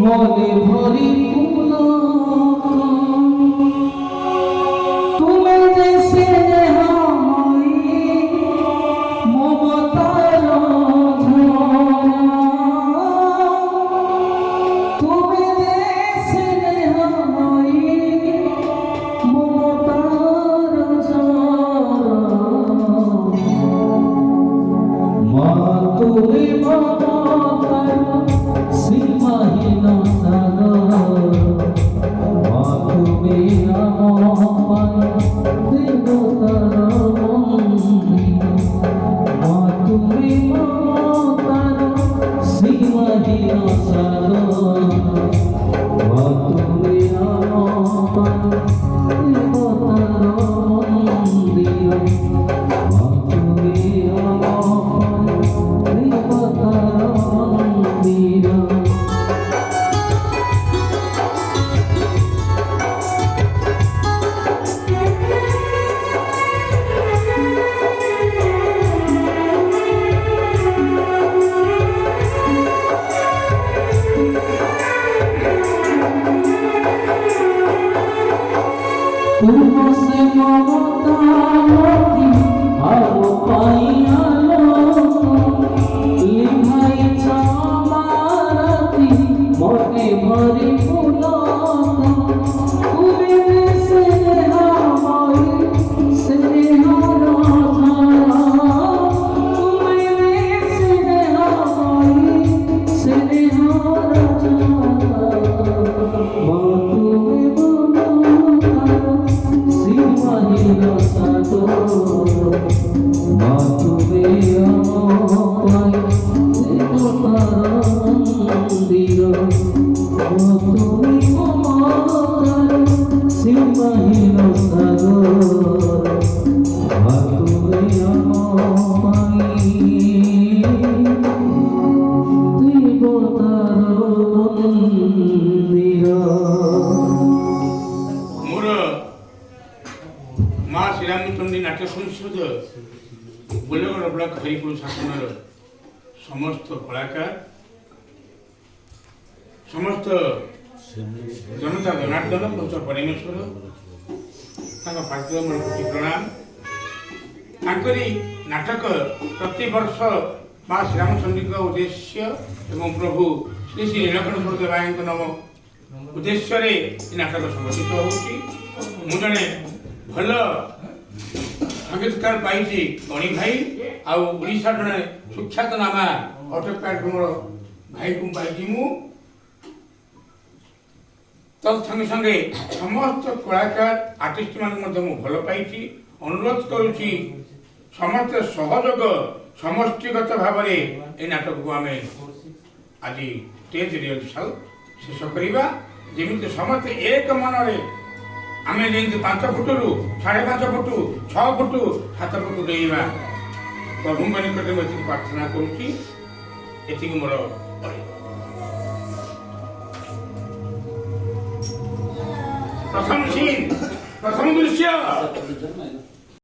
মনে ভরি তুমি যে স্নেহময়ী মমতার তুমি যে স্নেহময়ী মমতার মা তুমি মমতার সীমাহীন तुमसे ममता मोती अब पाइयालो लिभाई चामारती मोटे भरी फूलो तुम्हें स्नेहमयी स्नेहर तुम्हें स्नेहमयी स्नेहर माँ श्रीरामचंद्री नाट्य संस्कृत बोलेगढ़ ब्लक हरिपुर शासन समस्त कलाकार समस्त जनता जनार्दन प्रभु परमेश्वर पार्थिव मन कोटि प्रणाम नाटक प्रति वर्ष माँ श्रीरामचंद्री उद्देश्य एवं प्रभु श्री श्री नीलकंठ देवाय नम उद्देश्य नाटक संगठित होने भल संगीतकार पाई गणी भाई आशा जड़े सुख्यात नामा अटोप्याड मोर भाई को पाई मु तत्संगे संगे समस्त कलाकार आर्टिस्ट मान भल पाई अनुरोध करुच्ची समस्त सहयोग समष्टिगत भाव में ये नाटक को आम आज स्टेज रिहर्सल शेष करवा जमी समस्त एक मनरे आम जमी 5 फुटू 5.5 फुट 6 फुट 7 फुट डेवा प्रभु निकट में प्रार्थना करुच्ची मोर प्रथम सीन प्रथम दृश्य